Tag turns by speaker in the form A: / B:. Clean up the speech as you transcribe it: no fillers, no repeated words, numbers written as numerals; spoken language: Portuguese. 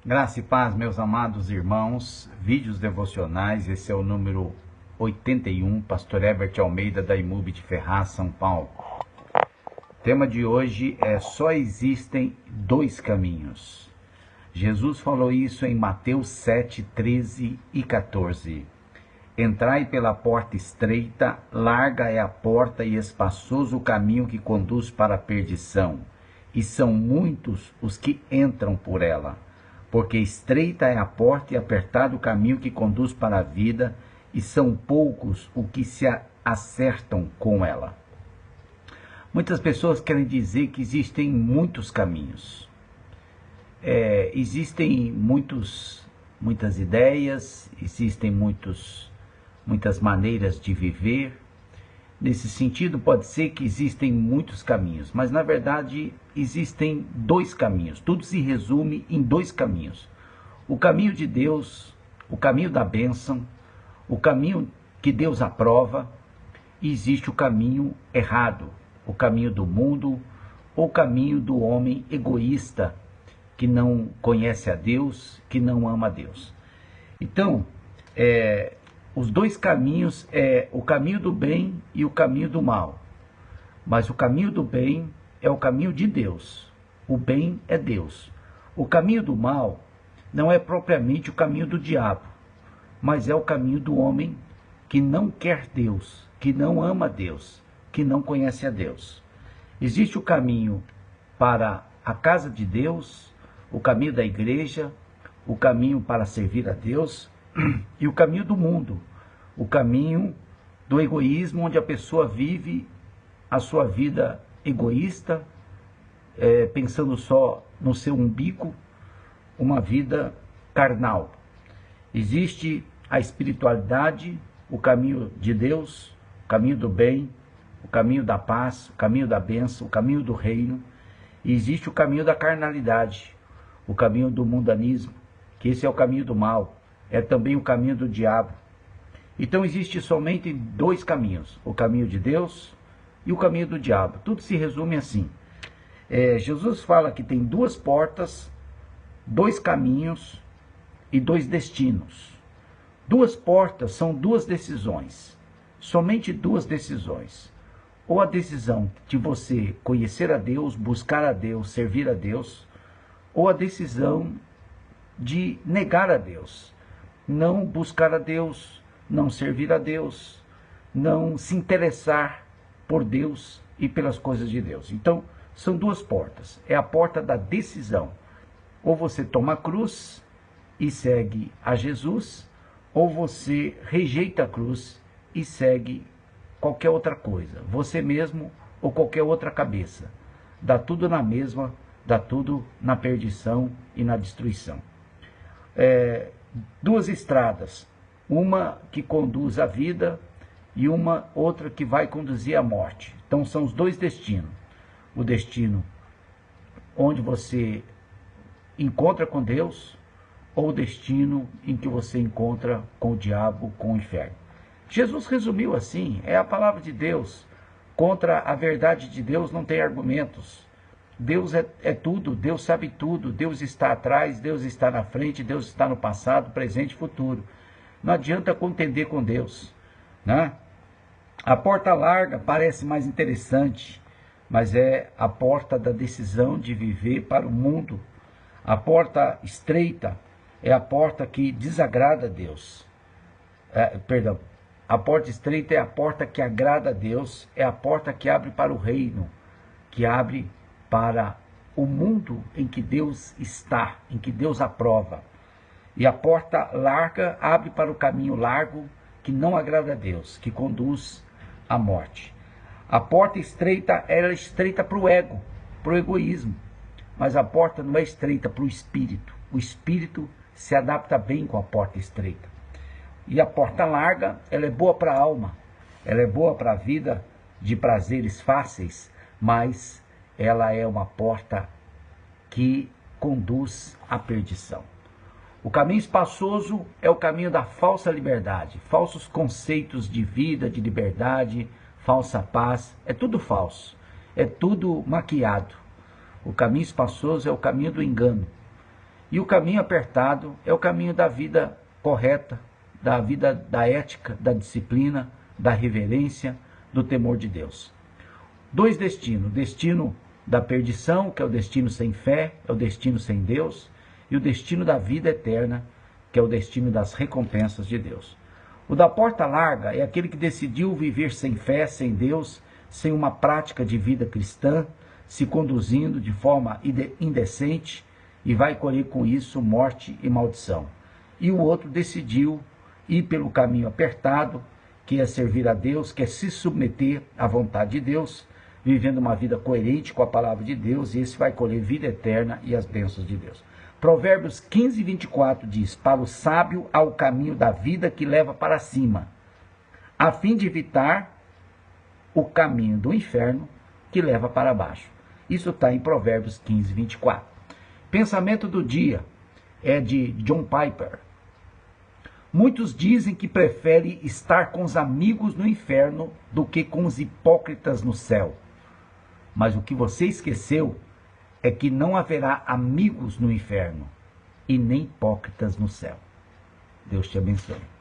A: Graça e paz, meus amados irmãos, vídeos devocionais, esse é o número 81, Pastor Herbert Almeida, da IMUB de Ferraz, São Paulo. O tema de hoje é: só existem dois caminhos. Jesus falou isso em Mateus 7, 13 e 14. Entrai pela porta estreita, larga é a porta e espaçoso o caminho que conduz para a perdição, e são muitos os que entram por ela. Porque estreita é a porta e apertado o caminho que conduz para a vida, e são poucos os que se acertam com ela. Muitas pessoas querem dizer que existem muitos caminhos. Existem muitas ideias, existem muitas maneiras de viver. Nesse sentido, pode ser que existem muitos caminhos, mas na verdade existem dois caminhos. Tudo se resume em dois caminhos: o caminho de Deus, o caminho da bênção, o caminho que Deus aprova, e existe o caminho errado, o caminho do mundo, ou o caminho do homem egoísta, que não conhece a Deus, que não ama a Deus. Então, os dois caminhos é o caminho do bem e o caminho do mal. Mas o caminho do bem é o caminho de Deus. O bem é Deus. O caminho do mal não é propriamente o caminho do diabo, mas é o caminho do homem que não quer Deus, que não ama Deus, que não conhece a Deus. Existe o caminho para a casa de Deus, o caminho da igreja, o caminho para servir a Deus, e o caminho do mundo, o caminho do egoísmo, onde a pessoa vive a sua vida egoísta, pensando só no seu umbigo, uma vida carnal. Existe a espiritualidade, o caminho de Deus, o caminho do bem, o caminho da paz, o caminho da bênção, o caminho do reino. E existe o caminho da carnalidade, o caminho do mundanismo, que esse é o caminho do mal, é também o caminho do diabo. Então existe somente dois caminhos: o caminho de Deus e o caminho do diabo. Tudo se resume assim. Jesus fala que tem duas portas, dois caminhos e dois destinos. Duas portas são duas decisões, somente duas decisões. Ou a decisão de você conhecer a Deus, buscar a Deus, servir a Deus, ou a decisão de negar a Deus, não buscar a Deus, não servir a Deus, não se interessar por Deus e pelas coisas de Deus. Então, são duas portas. É a porta da decisão. Ou você toma a cruz e segue a Jesus, ou você rejeita a cruz e segue qualquer outra coisa, você mesmo ou qualquer outra cabeça. Dá tudo na mesma, dá tudo na perdição e na destruição. Duas estradas, uma que conduz à vida e uma outra que vai conduzir à morte. Então são os dois destinos: o destino onde você encontra com Deus, ou o destino em que você encontra com o diabo, com o inferno. Jesus resumiu assim: é a palavra de Deus. Contra a verdade de Deus não tem argumentos. Deus é tudo, Deus sabe tudo, Deus está atrás, Deus está na frente, Deus está no passado, presente e futuro. Não adianta contender com Deus, né? A porta larga parece mais interessante, mas é a porta da decisão de viver para o mundo. A porta estreita é a porta que desagrada a Deus. A porta estreita é a porta que agrada a Deus, é a porta que abre para o reino, que abre para o mundo em que Deus está, em que Deus aprova. E a porta larga abre para o caminho largo, que não agrada a Deus, que conduz à morte. A porta estreita, ela é estreita para o ego, para o egoísmo. Mas a porta não é estreita para o espírito. O espírito se adapta bem com a porta estreita. E a porta larga, ela é boa para a alma, ela é boa para a vida de prazeres fáceis, mas ela é uma porta que conduz à perdição. O caminho espaçoso é o caminho da falsa liberdade, falsos conceitos de vida, de liberdade, falsa paz, é tudo falso, é tudo maquiado. O caminho espaçoso é o caminho do engano. E o caminho apertado é o caminho da vida correta, da vida da ética, da disciplina, da reverência, do temor de Deus. Dois destinos: o destino da perdição, que é o destino sem fé, é o destino sem Deus, e o destino da vida eterna, que é o destino das recompensas de Deus. O da porta larga é aquele que decidiu viver sem fé, sem Deus, sem uma prática de vida cristã, se conduzindo de forma indecente, e vai colher com isso morte e maldição. E o outro decidiu ir pelo caminho apertado, que é servir a Deus, que é se submeter à vontade de Deus, vivendo uma vida coerente com a palavra de Deus, e esse vai colher vida eterna e as bênçãos de Deus. Provérbios 15, 24 diz: para o sábio há o caminho da vida que leva para cima, a fim de evitar o caminho do inferno que leva para baixo. Isso está em Provérbios 15, 24. Pensamento do dia é de John Piper. Muitos dizem que preferem estar com os amigos no inferno do que com os hipócritas no céu. Mas o que você esqueceu é que não haverá amigos no inferno e nem hipócritas no céu. Deus te abençoe.